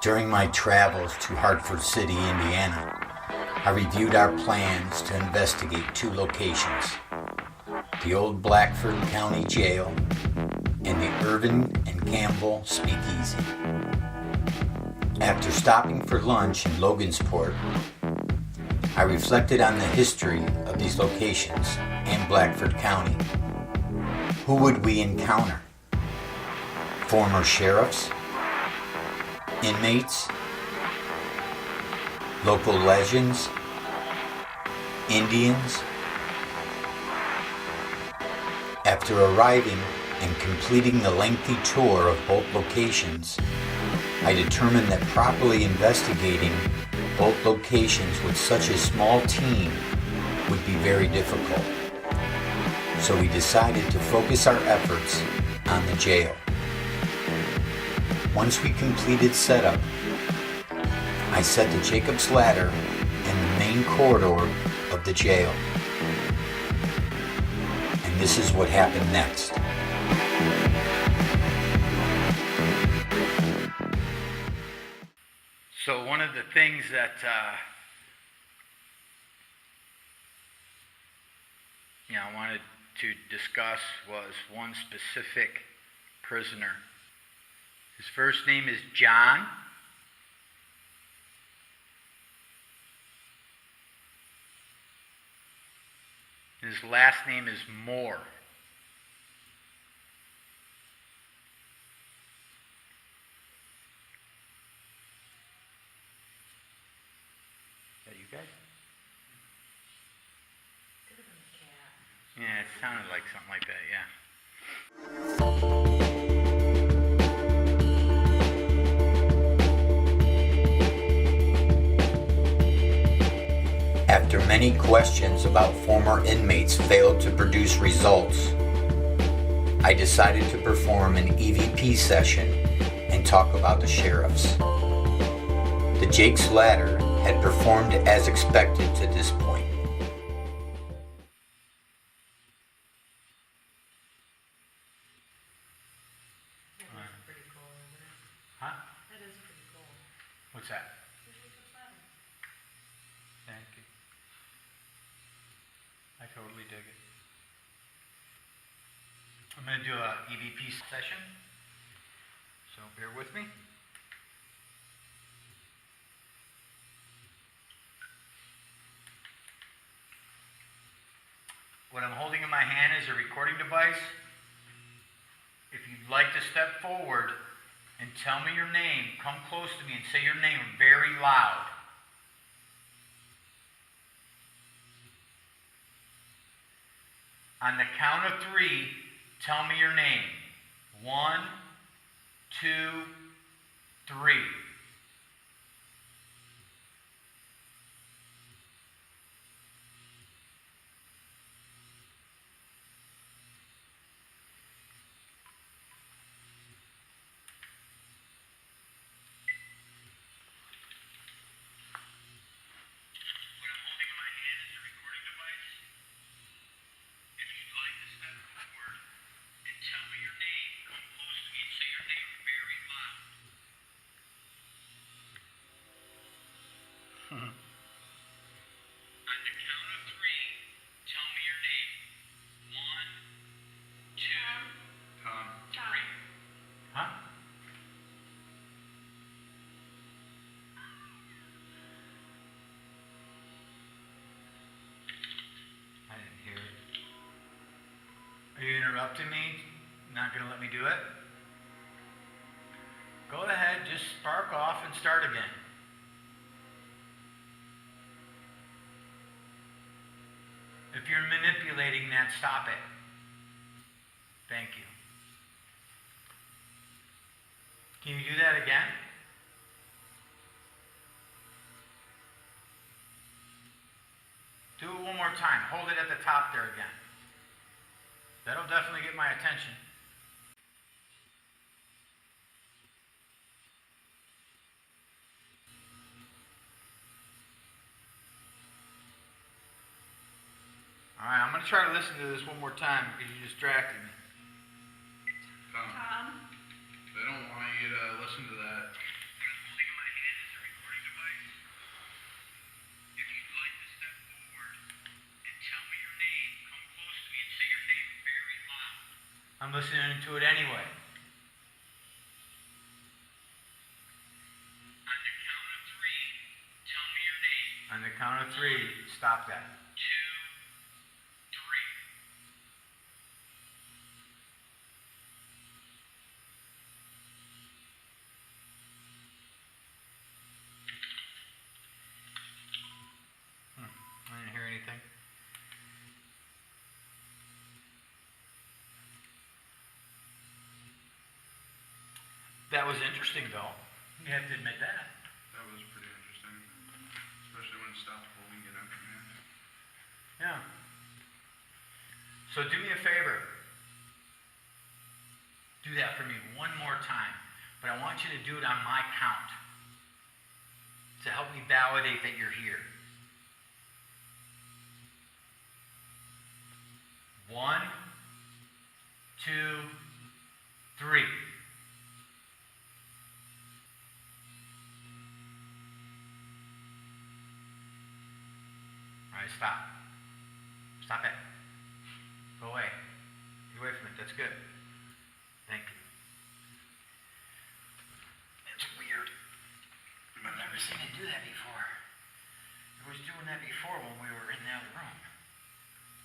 During my travels to Hartford City, Indiana, I reviewed our plans to investigate two locations, the old Blackford County Jail and the Irvin and Campbell Speakeasy. After stopping for lunch in Logansport, I reflected on the history of these locations and Blackford County. Who would we encounter? Former sheriffs? Inmates, local legends, Indians. After arriving and completing the lengthy tour of both locations, I determined that properly investigating both locations with such a small team would be very difficult. So we decided to focus our efforts on the jail. Once we completed setup, I set the Jacob's Ladder in the main corridor of the jail. And this is what happened next. So one of the things that I wanted to discuss was one specific prisoner. His first name is John. His last name is Moore. Is that you guys? Could have been a cat. Yeah, it sounded like something like that, yeah. After many questions about former inmates failed to produce results, I decided to perform an EVP session and talk about the sheriffs. The Jake's Ladder had performed as expected to this point. That is pretty cool, isn't it? Huh? That is pretty cool. What's that? Thank you. I totally dig it. I'm going to do a EVP session, so bear with me. What I'm holding in my hand is a recording device. If you'd like to step forward and tell me your name, come close to me and say your name very loud. On the count of 3, tell me your name. 1, 2, 3. you interrupting me? Not gonna let me do it? Go ahead, just spark off and start again. If you're manipulating that, stop it. Thank you. Can you do that again? Do it one more time. Hold it at the top there again. That'll definitely get my attention. All right, I'm going to try to listen to this one more time because you distracted me. Tom, they don't want you to listen to that. I'm holding in my hand is a recording device. If you'd like to step forward and tell me your name, come close to me and say your name very loud. I'm listening to it anyway. On the count of three, tell me your name. On the count of three, stop that. 2, 3. I didn't hear anything. That was interesting, though. You have to admit that. That was pretty interesting. Especially when it stopped holding it up. Yeah. So do me a favor. Do that for me one more time. But I want you to do it on my count. To help me validate that you're here. 1, 2, 3. All right, stop. Stop it. Go away. Get away from it. That's good. Thank you. It's weird. I've never seen it do that before. It was doing that before when we were in the other room.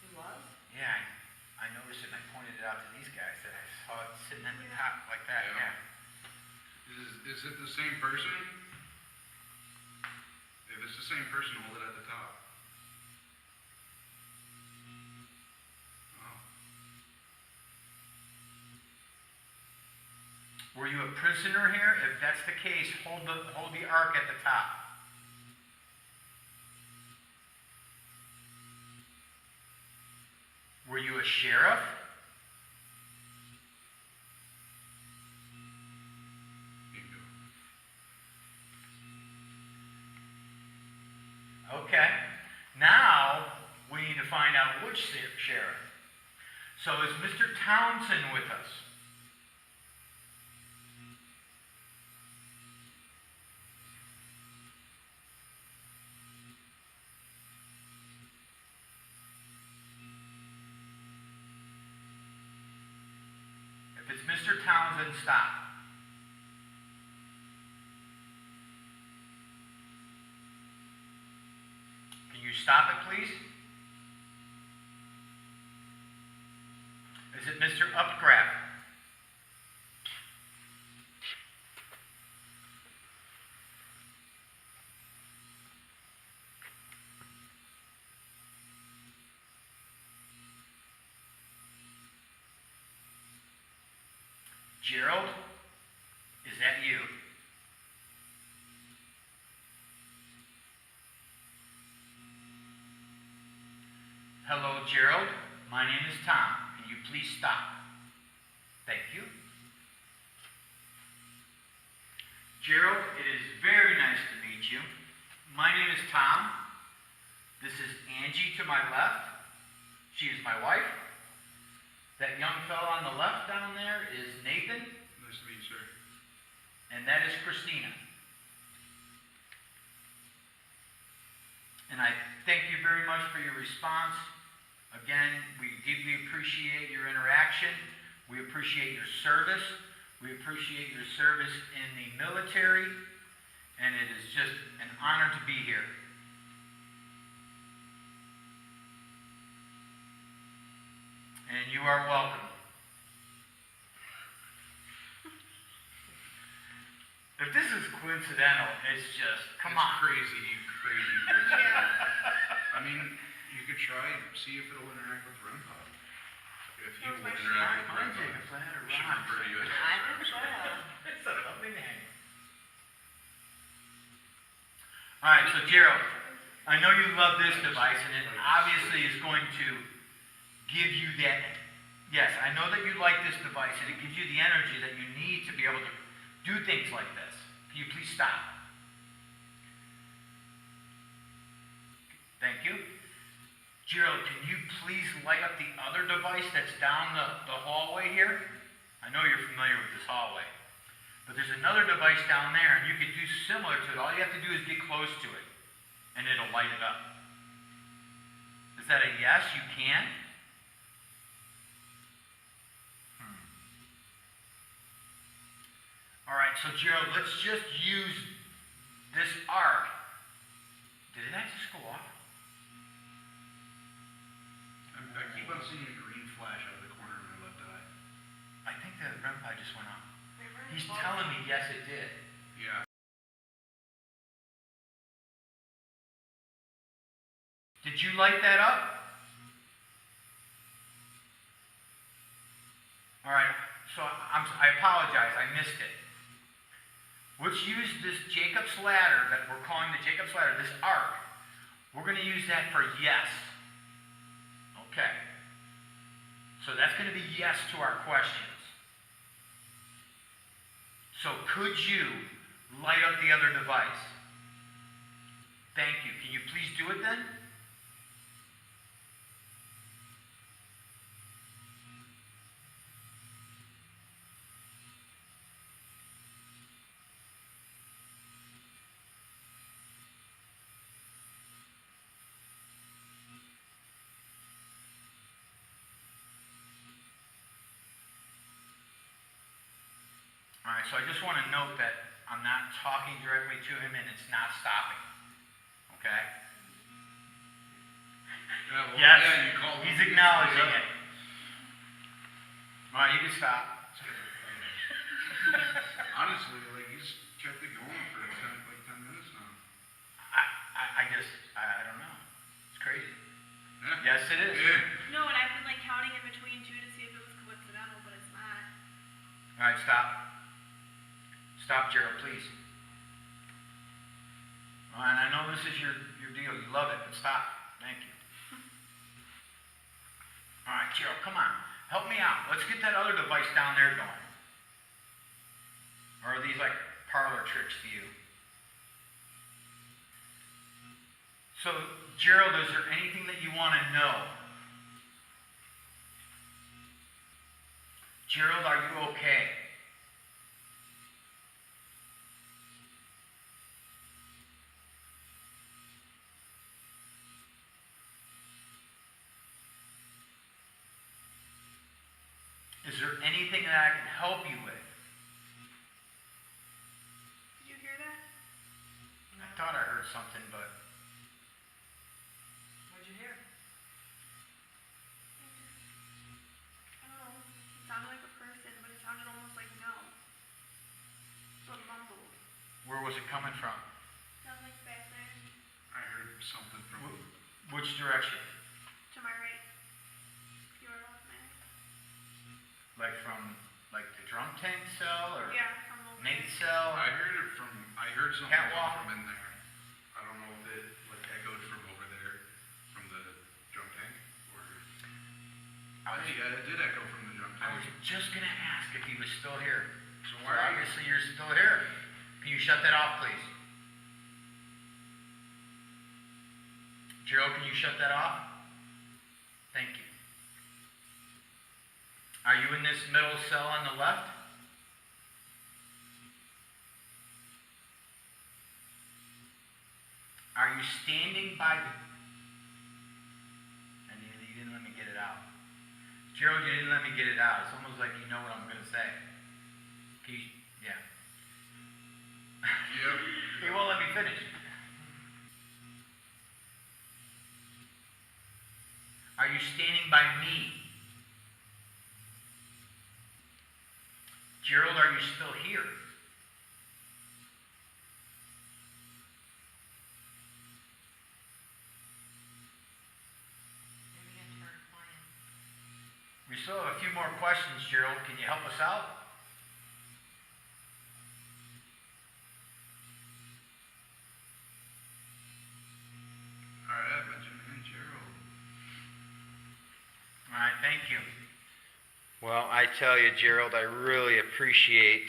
It was? Yeah, I noticed it and I pointed it out to these guys that I saw it sitting at the top like that. Yeah. Yeah. Is it the same person? If it's the same person, hold it at the top. Wow. Were you a prisoner here? If that's the case, hold the arc at the top. Were you a sheriff? Bingo. Okay. Now we need to find out which sheriff. So is Mr. Townsend with us? If it's Mr. Townsend, stop. Can you stop it, please? Is it Mr. Upcraft? Gerald, is that you? Hello, Gerald. My name is Tom. Can you please stop? Thank you. Gerald, it is very nice to meet you. My name is Tom. This is Angie to my left. She is my wife. That young fellow on the left down there is Nathan. Nice to meet you, sir. And that is Christina. And I thank you very much for your response. Again, we deeply appreciate your interaction. We appreciate your service. We appreciate your service in the military. And it is just an honor to be here. And you are welcome. If this is coincidental, it's just, come It's on. crazy. Yeah. I mean, you could try and see if it'll interact with REM pod. If you Oh, will my interact with REM Mine's pod. a flat or I should rock. refer to you as I think so. It's a lovely name. All right, so Gerald, I know you love this device, and it obviously is going to give you that. Yes, I know that you like this device, and it gives you the energy that you need to be able to do things like this. Can you please stop? Thank you. Gerald, can you please light up the other device that's down the hallway here? I know you're familiar with this hallway. But there's another device down there, and you could do similar to it. All you have to do is get close to it, and it'll light it up. Is that a yes? You can? All right, so Gerald, let's just use this arc. Did it actually just go off? I keep on seeing a green flash out of the corner of my left eye. I think the REM pod just went off. They were He's involved. telling me yes, it did. Yeah. Did you light that up? All right, so I apologize, I missed it. Let's use this Jacob's ladder that we're calling the Jacob's ladder, this arc. We're going to use that for yes. Okay. So that's going to be yes to our questions. So could you light up the other device? Thank you. Can you please do it then? All right, so I just want to note that I'm not talking directly to him and it's not stopping. Okay? Yeah, well, Yes, yeah, you called he's me. acknowledging Yeah. it. All right, you can stop. Honestly, like, he's kept it going for 10 minutes now. I don't know. It's crazy. Yeah. Yes, it is. Yeah. No, and I've been like counting in between too to see if it was coincidental, but it's not. All right, stop. Stop, Gerald, please. All right, I know this is your deal. You love it, but stop. Thank you. All right, Gerald, come on. Help me out. Let's get that other device down there going. Or are these like parlor tricks to you? So, Gerald, is there anything that you want to know? Gerald, are you okay? Is there anything that I can help you with? Did you hear that? I thought I heard something, but What'd you hear? I don't know. It sounded like a person, but it sounded almost like no. So it mumbled. where was it coming from? Sounded like back there. I heard something from Which direction? To my right. You were off my right. Like from the drum tank cell or Yeah, from over. Nate's cell? I heard something Catwalk? from in there. I don't know if it like echoed from over there, from the drum tank, or yeah, it did echo from the drum I was tank. just gonna ask if he was still here. So So why are you? obviously you're still here. Can you shut that off, please? Gerald, can you shut that off? Thank you. Are you in this middle cell on the left? Are you standing by the... And you didn't let me get it out. Gerald, you didn't let me get it out. It's almost like you know what I'm going to say. Can you... Yeah. Yep. He won't let me finish. Are you standing by me? Gerald, are you still here? We still have a few more questions, Gerald. Can you help us out? All right, Benjamin, Gerald. All right, thank you. Well, I tell you, Gerald, I really appreciate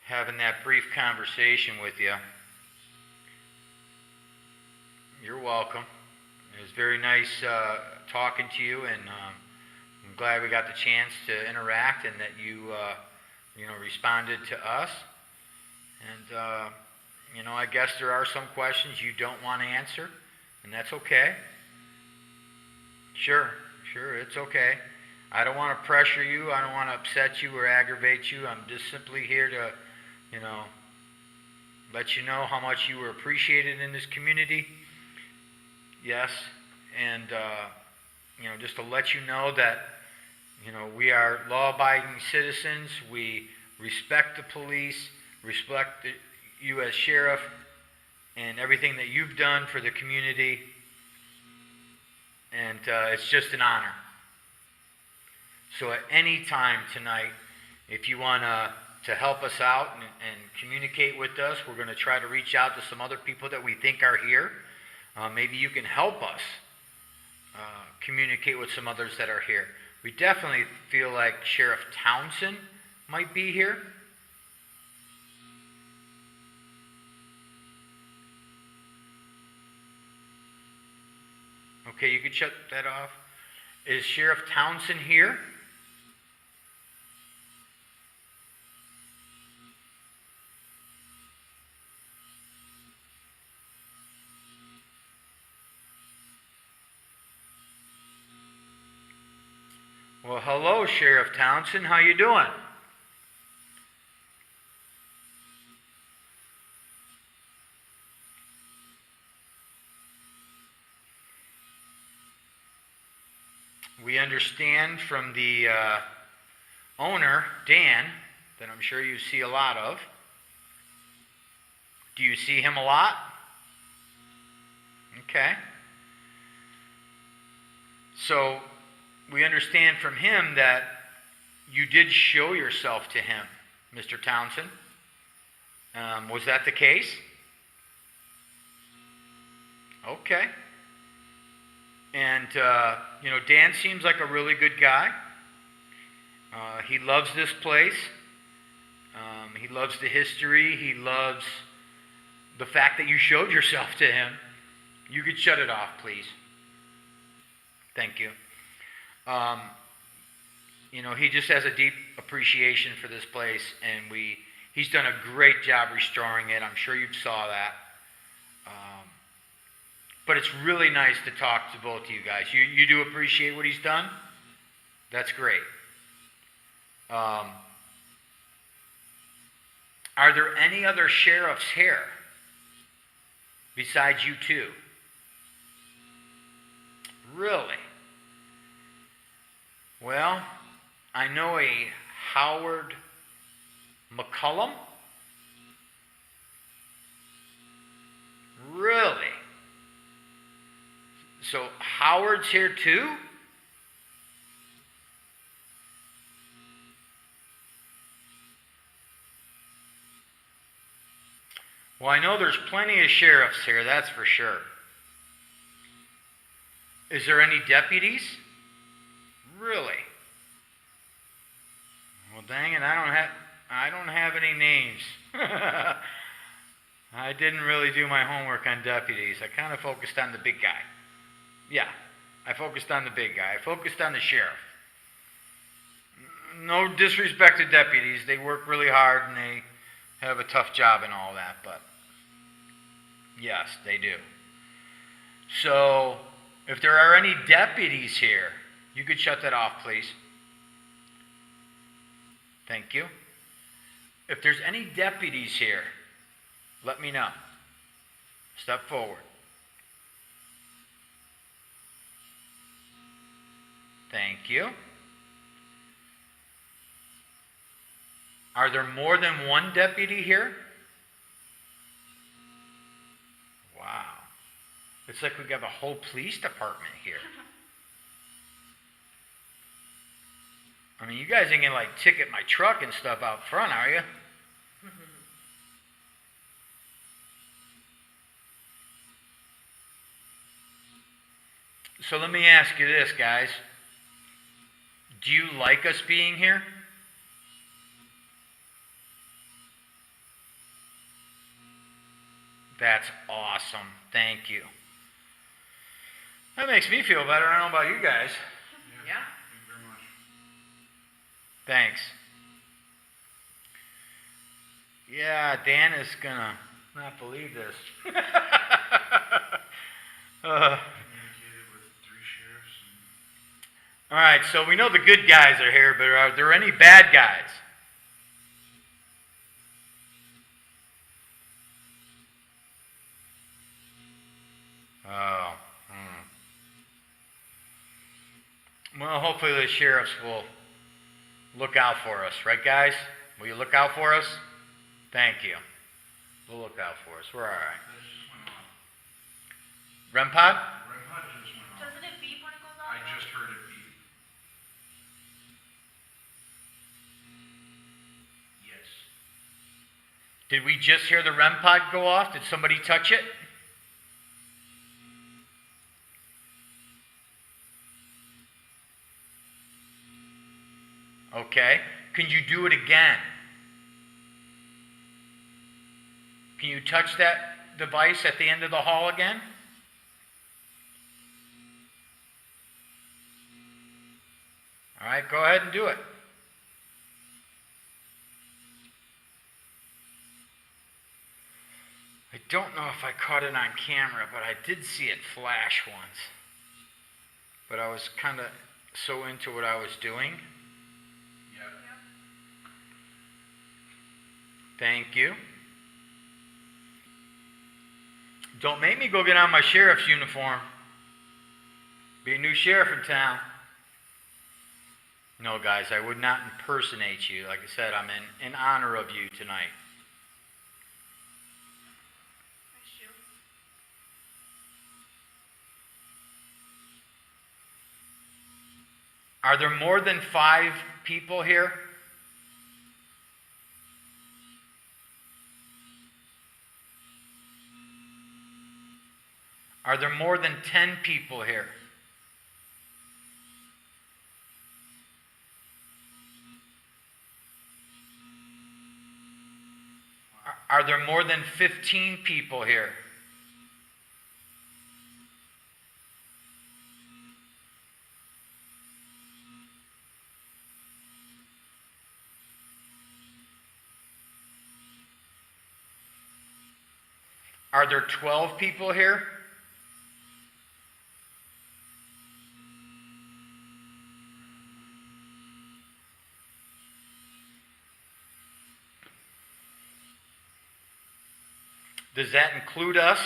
having that brief conversation with you. You're welcome. It was very nice talking to you, and I'm glad we got the chance to interact and that you, responded to us. And, I guess there are some questions you don't want to answer, and that's okay. Sure, it's okay. I don't want to pressure you. I don't want to upset you or aggravate you. I'm just simply here to, let you know how much you were appreciated in this community. Yes, and, just to let you know that, we are law-abiding citizens. We respect the police, respect you as sheriff, and everything that you've done for the community. And it's just an honor. So at any time tonight, if you want to help us out and communicate with us, we're going to try to reach out to some other people that we think are here. Maybe you can help us communicate with some others that are here. We definitely feel like Sheriff Townsend might be here. Okay, you can shut that off. Is Sheriff Townsend here? Well, hello, Sheriff Townsend. How you doing? We understand from the owner, Dan, that I'm sure you see a lot of. Do you see him a lot? Okay. So, we understand from him that you did show yourself to him, Mr. Townsend. Was that the case? Okay. And, Dan seems like a really good guy. He loves this place. He loves the history. He loves the fact that you showed yourself to him. You could shut it off, please. Thank you. He just has a deep appreciation for this place, and he's done a great job restoring it. I'm sure you saw that. But it's really nice to talk to both of you guys. You do appreciate what he's done? That's great. Are there any other sheriffs here besides you two? Really? Well, I know a Howard McCullum. Really? So Howard's here too? Well, I know there's plenty of sheriffs here, that's for sure. Is there any deputies? Really? Well, dang it, I don't have any names. I didn't really do my homework on deputies. I kind of focused on the big guy. Yeah, I focused on the big guy. I focused on the sheriff. No disrespect to deputies. They work really hard and they have a tough job and all that, but yes, they do. So, if there are any deputies here, you could shut that off, please. Thank you. If there's any deputies here, let me know. Step forward. Thank you. Are there more than one deputy here? Wow. It's like we got a whole police department here. I mean, you guys ain't gonna like ticket my truck and stuff out front, are you? So let me ask you this, guys. Do you like us being here? That's awesome. Thank you. That makes me feel better. I don't know about you guys. Yeah. Thank you very much. Thanks. Yeah, Dan is gonna not believe this. Communicated with 3 sheriffs and All right, so we know the good guys are here, but are there any bad guys? Oh. Well, hopefully the sheriffs will look out for us, right, guys? Will you look out for us? Thank you. We'll look out for us. We're all right. that just went off. REM pod? Red hot just went off. Doesn't it beep when it goes off? I just heard it beep. Yes. Did we just hear the REM pod go off? Did somebody touch it? Okay. Can you do it again? Can you touch that device at the end of the hall again? All right, go ahead and do it. I don't know if I caught it on camera, but I did see it flash once. But I was kind of so into what I was doing. Yep. Thank you. Don't make me go get on my sheriff's uniform. Be a new sheriff in town. No, guys, I would not impersonate you. Like I said, I'm in honor of you tonight. Nice shoe. Are there more than 5 people here? Are there more than 10 people here? Are there more than 15 people here? Are there 12 people here? Does that include us?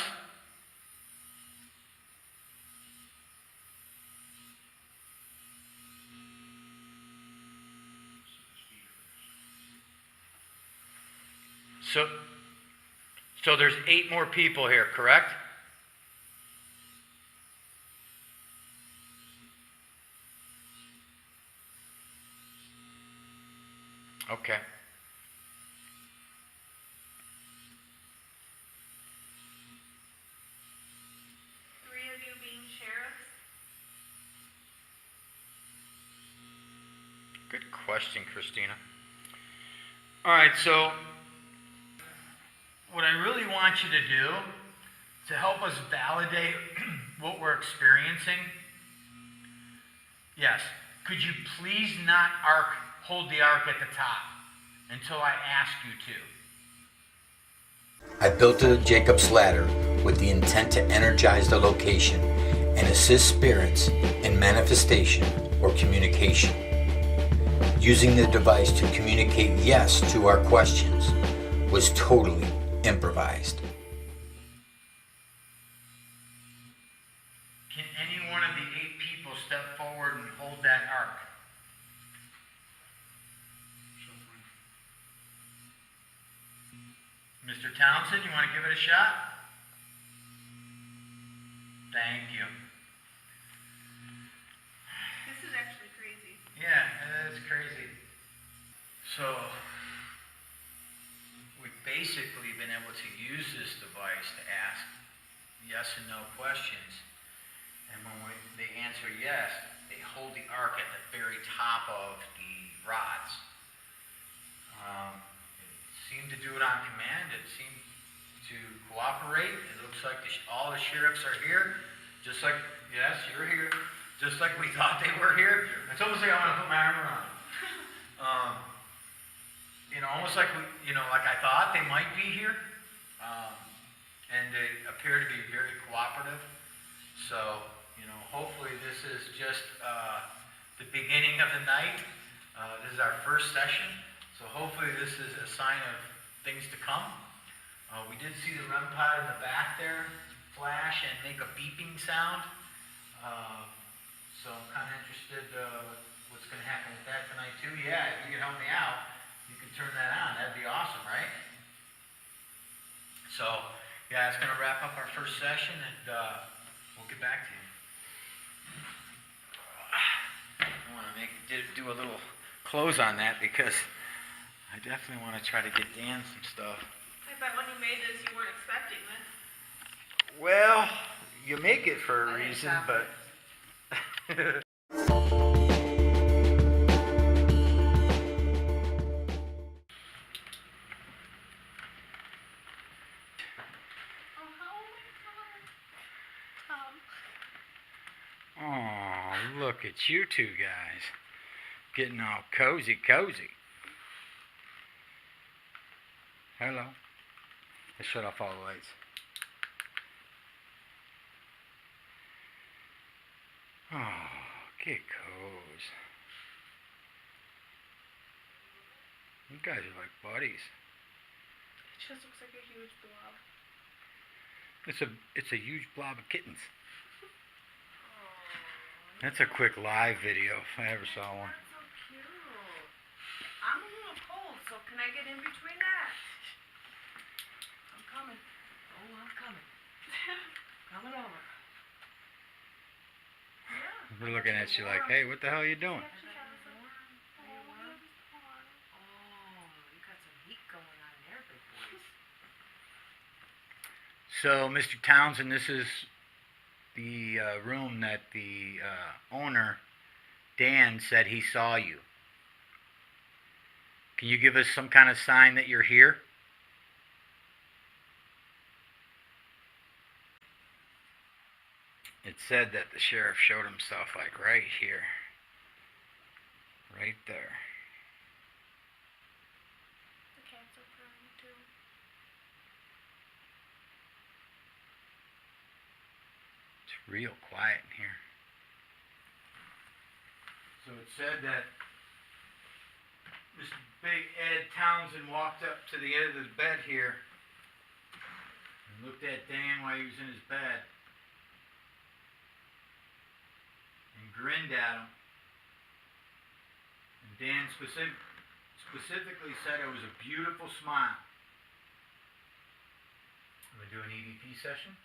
So there's 8 more people here, correct? Okay. Good question, Christina. All right, so what I really want you to do to help us validate what we're experiencing, yes, could you please not hold the arc at the top until I ask you to? I built a Jacob's ladder with the intent to energize the location and assist spirits in manifestation or communication. Using the device to communicate yes to our questions was totally improvised. Can any one of the 8 people step forward and hold that arc? Mr. Townsend, you want to give it a shot? Thank you. This is actually crazy. Yeah, that's crazy. So, we've basically been able to use this device to ask yes and no questions. And when they answer yes, they hold the arc at the very top of the rods. It seemed to do it on command. It seemed to cooperate. It looks like all the sheriffs are here. Just like, yes, you're here. Just like we thought they were here. It's almost like I want to put my arm around them. Almost like like I thought they might be here. And they appear to be very cooperative. So, hopefully this is just the beginning of the night. This is our first session. So hopefully this is a sign of things to come. We did see the REM pod in the back there flash and make a beeping sound. So I'm kind of interested what's going to happen with that tonight too. Yeah, if you can help me out, you can turn that on. That'd be awesome, right? So, yeah, it's going to wrap up our first session, and we'll get back to you. I want to do a little close on that because I definitely want to try to get Dan some stuff. I bet when you made this, you weren't expecting this. Well, you make it for a reason, but... Oh, look at you two guys. Getting all cozy. Hello. Let's shut off all the lights. Oh, get cozy. You guys are like buddies. It just looks like a huge blob. It's a huge blob of kittens. That's a quick live video if I ever saw one. That's so cute. I'm a little cold, so can I get in between that? I'm coming. Oh, I'm coming. Coming over. Yeah. We're looking at you like, hey, what the hell are you doing? Oh, you got some heat going on there, big boys. So, Mr. Townsend, this is the room that the owner, Dan, said he saw you. Can you give us some kind of sign that you're here? It said that the sheriff showed himself like right here. Right there. The cats are purring too. It's real quiet in here. So it said that Mr. Big Ed Townsend walked up to the end of the bed here and looked at Dan while he was in his bed and grinned at him. And Dan specifically said it was a beautiful smile. I'm going to do an EVP session.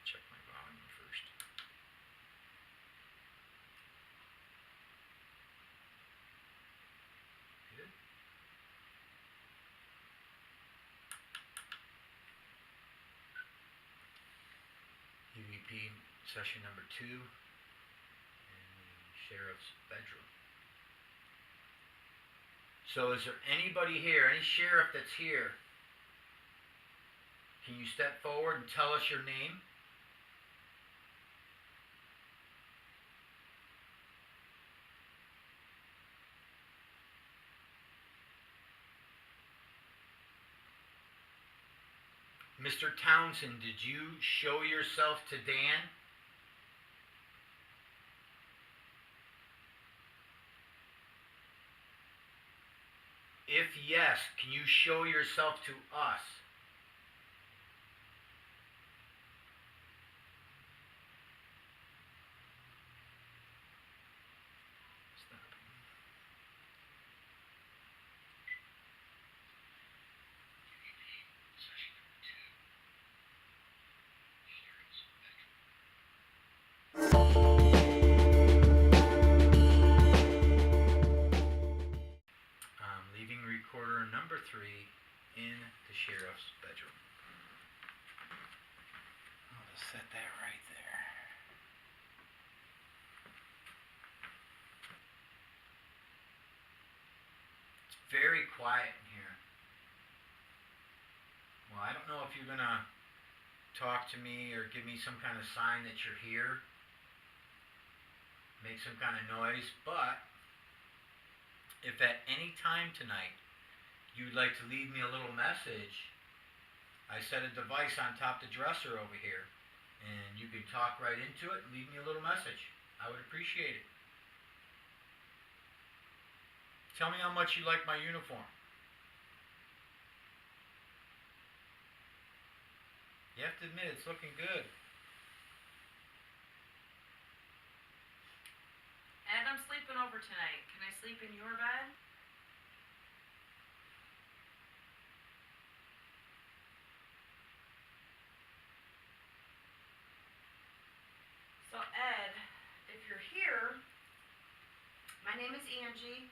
Check my volume first. Good. EVP session number 2 in the sheriff's bedroom. So is there anybody here, any sheriff that's here? Can you step forward and tell us your name? Mr. Townsend, did you show yourself to Dan? If yes, can you show yourself to us? Stop. very quiet in here. Well, I don't know if you're gonna talk to me or give me some kind of sign that you're here. Make some kind of noise, but if at any time tonight you'd like to leave me a little message, I set a device on top the dresser over here, and you can talk right into it and leave me a little message. I would appreciate it. Tell me how much you like my uniform. You have to admit, it's looking good. Ed, I'm sleeping over tonight. Can I sleep in your bed? So Ed, if you're here, my name is Angie,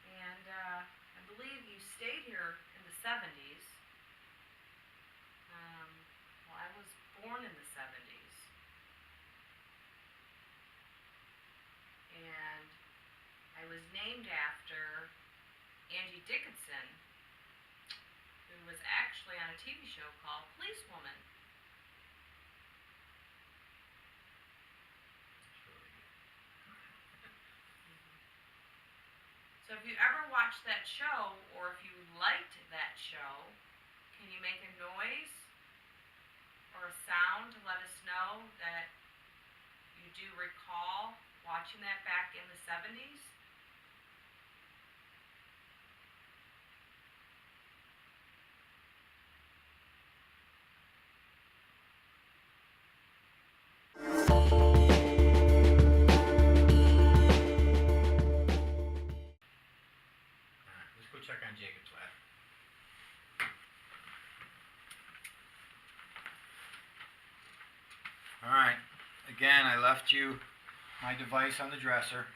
and I believe you stayed here in the 70s. Well, I was born in the 70s. And I was named after Angie Dickinson, who was actually on a TV show called Policewoman. So if you ever watched that show, or if you liked that show, can you make a noise or a sound to let us know that you do recall watching that back in the 70s? Let's go check on Jacob's lab. Alright, again, I left you my device on the dresser.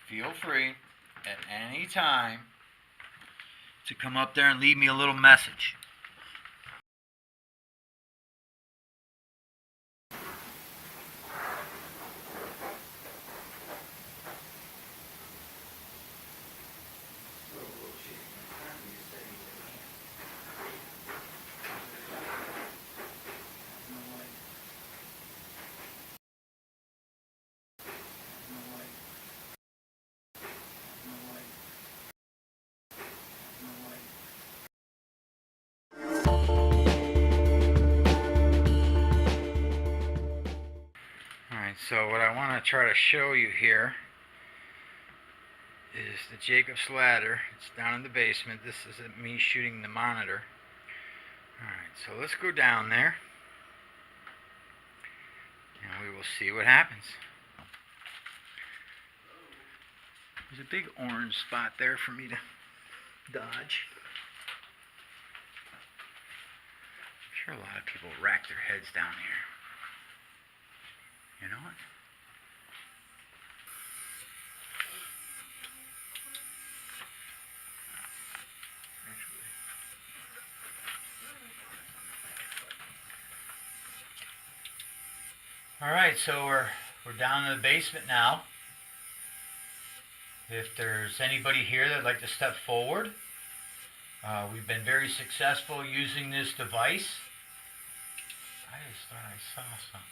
Feel free at any time to come up there and leave me a little message. So what I want to try to show you here is the Jacob's ladder. It's down in the basement. This isn't me shooting the monitor. Alright, so let's go down there and we will see what happens. There's a big orange spot there for me to dodge. I'm sure a lot of people rack their heads down here. You know what? All right, so we're down in the basement now. If there's anybody here that'd like to step forward, we've been very successful using this device. I just thought I saw something.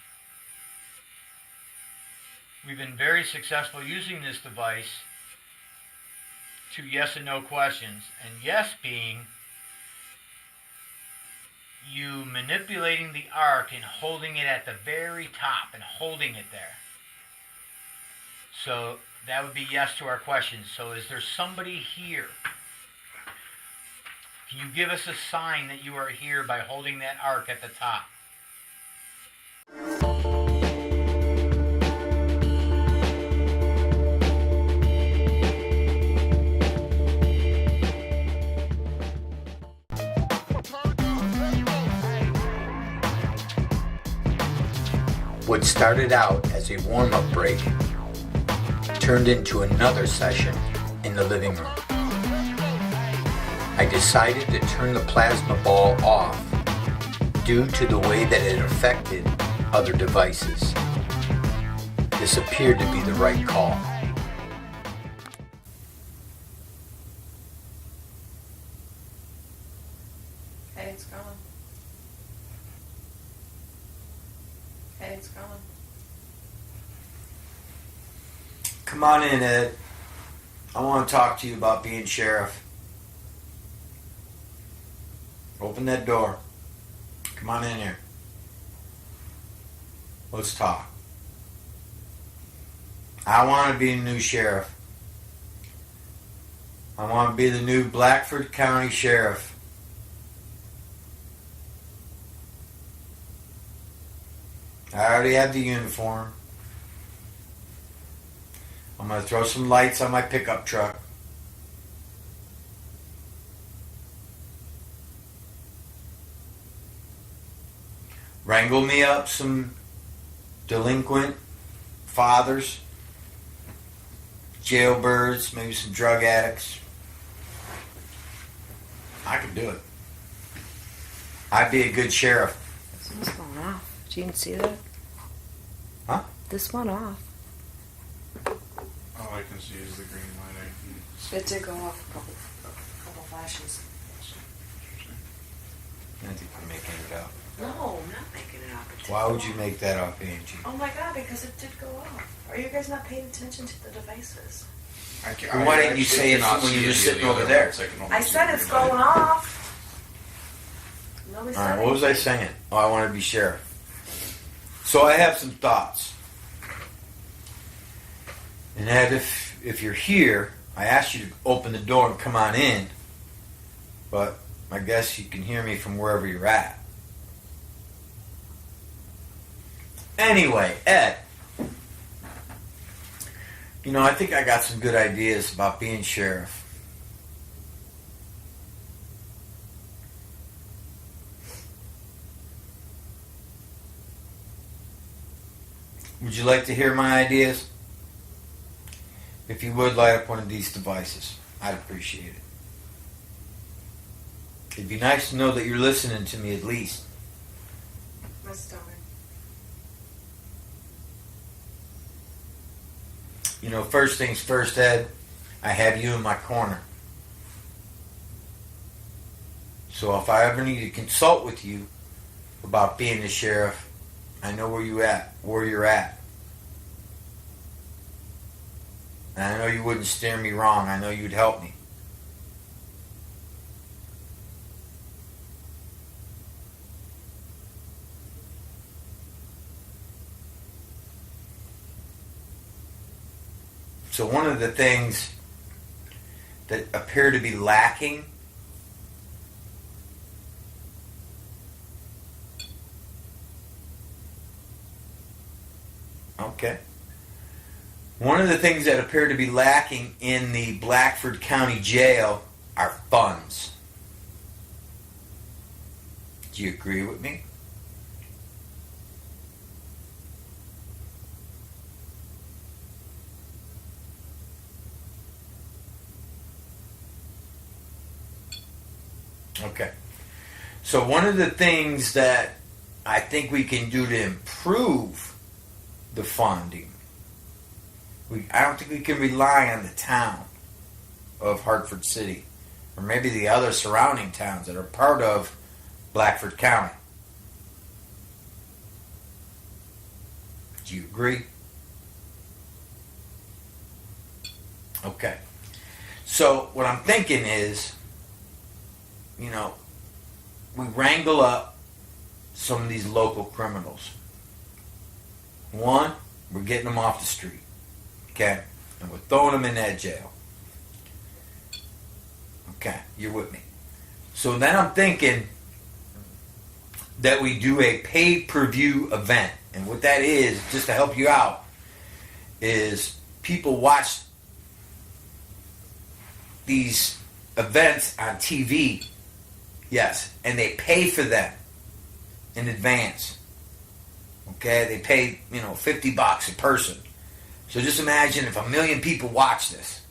We've been very successful using this device to yes and no questions. And yes being you manipulating the arc and holding it at the very top and holding it there. So that would be yes to our questions. So is there somebody here? Can you give us a sign that you are here by holding that arc at the top? What started out as a warm-up break turned into another session in the living room. I decided to turn the plasma ball off due to the way that it affected other devices. This appeared to be the right call. going. Come on in, Ed. I want to talk to you about being sheriff. Open that door. Come on in here. Let's talk. I want to be the new sheriff. I want to be the new Blackford County Sheriff. I already have the uniform. I'm going to throw some lights on my pickup truck. Wrangle me up some delinquent fathers, jailbirds, maybe some drug addicts. I could do it. I'd be a good sheriff. This one's going off. Did you even see that? Huh? This went off. All I can see is the green light. It did go off a couple flashes. I think you're making it up. No, I'm not making it up. It did Why go would you off. make that up, Angie? Oh my god, because it did go off. Are you guys not paying attention to the devices? Well, why didn't you say it when you were sitting over there? I said it's going off. Nobody said Alright, what was I saying? Oh, I want to be sheriff. So I have some thoughts. And that if you're here, I asked you to open the door and come on in. But I guess you can hear me from wherever you're at. Anyway, Ed. You know, I think I got some good ideas about being sheriff. Would you like to hear my ideas? If you would, light up one of these devices. I'd appreciate it. It'd be nice to know that you're listening to me at least. My stomach. You know, first things first, Ed, I have you in my corner. So if I ever need to consult with you about being the sheriff, I know where you're at. And I know you wouldn't steer me wrong. I know you'd help me. So one of the things that appear to be lacking one of the things that appear to be lacking in the Blackford County Jail are funds. Do you agree with me? Okay. So one of the things that I think we can do to improve the funding, I don't think we can rely on the town of Hartford City, or maybe the other surrounding towns that are part of Blackford County. Do you agree? Okay. So what I'm thinking is, you know, we wrangle up some of these local criminals. One, we're getting them off the street. Okay? And we're throwing them in that jail. Okay, you're with me. So then I'm thinking that we do a pay-per-view event. And what that is, just to help you out, is people watch these events on TV. Yes, and they pay for them in advance. Okay, they pay, $50 a person. So just imagine if 1 million people watch this.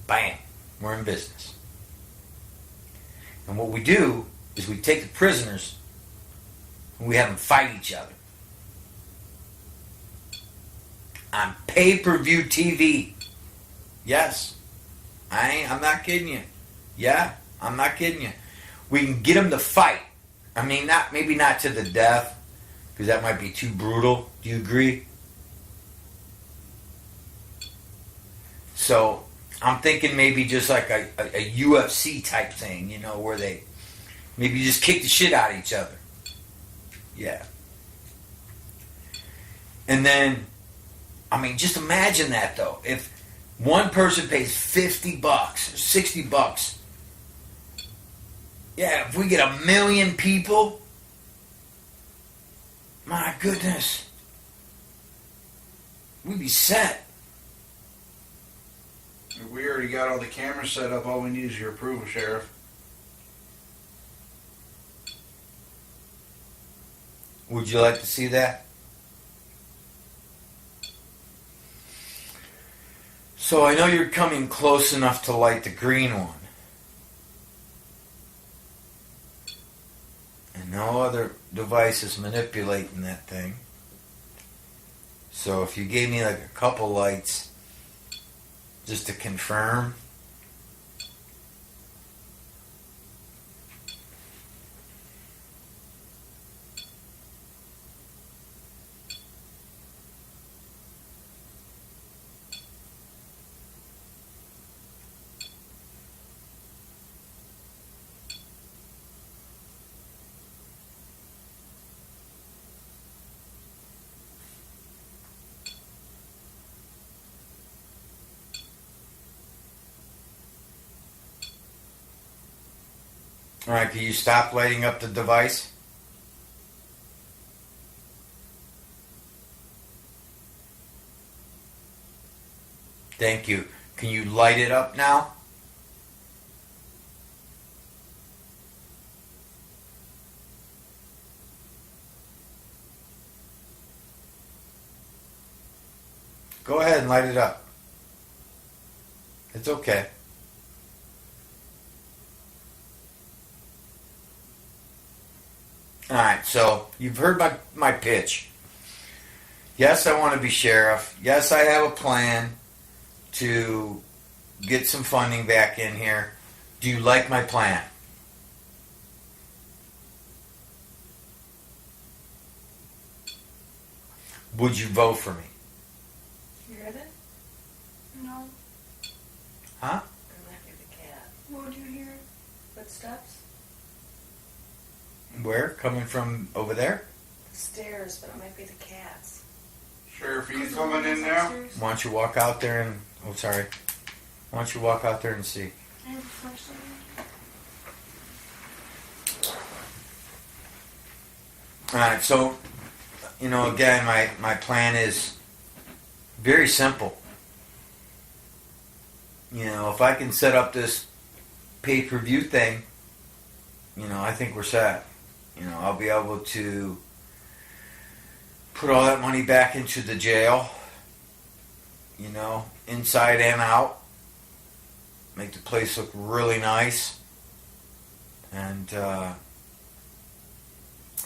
Bam, we're in business. And what we do is we take the prisoners and we have them fight each other. On pay-per-view TV. Yes, I'm not kidding you. Yeah, I'm not kidding you. We can get them to fight. I mean, maybe not to the death, Because that might be too brutal. Do you agree? So I'm thinking maybe just like a UFC type thing, you know, where they maybe just kick the shit out of each other. Yeah. And then, I mean, just imagine that though. If one person pays $50 or $60, yeah, if we get 1 million people, my goodness, we'd be set. We already got all the cameras set up. All we need is your approval, Sheriff. Would you like to see that? So I know you're coming close enough to light the green one. And no other device is manipulating that thing. So if you gave me like a couple lights just to confirm. All right, can you stop lighting up the device? Thank you. Can you light it up now? Go ahead and light it up. It's okay. Alright, so you've heard my pitch. Yes, I want to be sheriff. Yes, I have a plan to get some funding back in here. Do you like my plan? Would you vote for me? You heard it? No. Huh? It might be the cat. What would you hear? Footsteps? Where? Coming from over there? The stairs, but it might be the cats. Sheriff, are you coming in now? Why don't you walk out there and... Oh, sorry. Why don't you walk out there and see? I have a flashlight. Alright, so, you know, again, my plan is very simple. You know, if I can set up this pay-per-view thing, you know, I think we're set. You know, I'll be able to put all that money back into the jail, you know, inside and out. Make the place look really nice. And I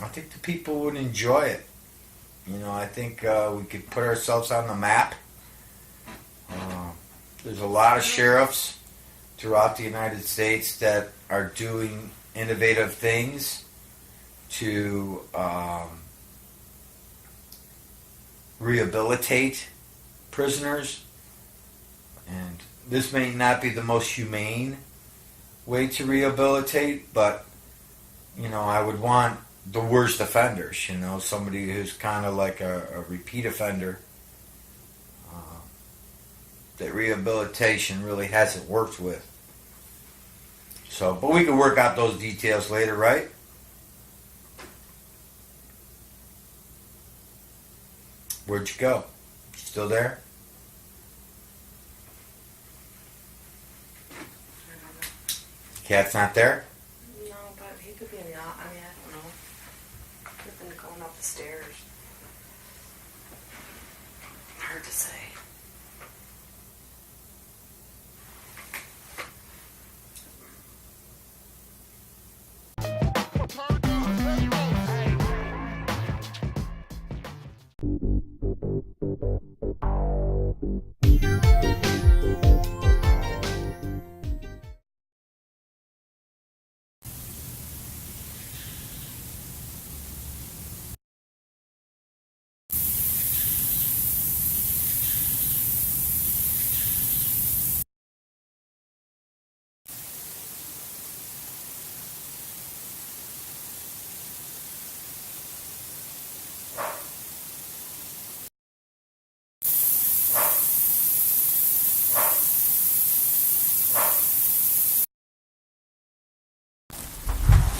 think the people would enjoy it. You know, I think we could put ourselves on the map. There's a lot of sheriffs throughout the United States that are doing innovative things to rehabilitate prisoners. And this may not be the most humane way to rehabilitate, but, you know, I would want the worst offenders, you know, somebody who's kind of like a repeat offender. That rehabilitation really hasn't worked with. So, but we can work out those details later, right? Where'd you go? Still there? Cat's not there? No, but he could be in the... I mean, I don't know. Could have been going up the stairs. Hard to say.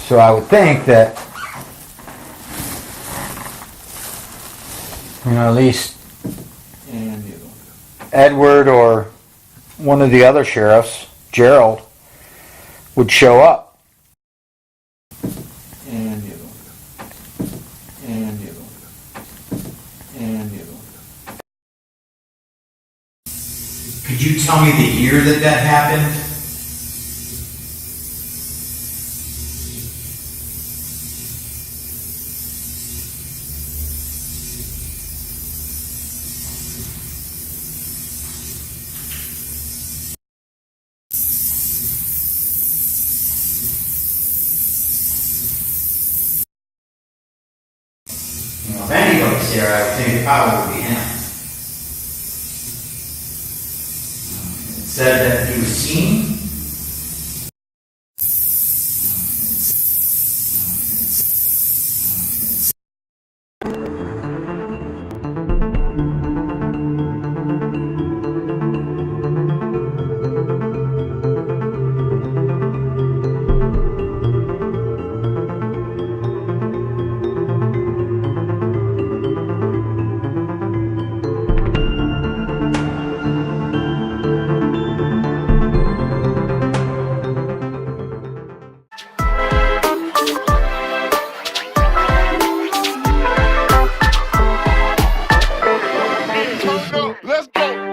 So I would think that, at least Edward or one of the other sheriffs, Gerald, would show up. Could you tell me the year that happened? If anybody's here, I would think it probably would be him. It said that he was seen. Let's go.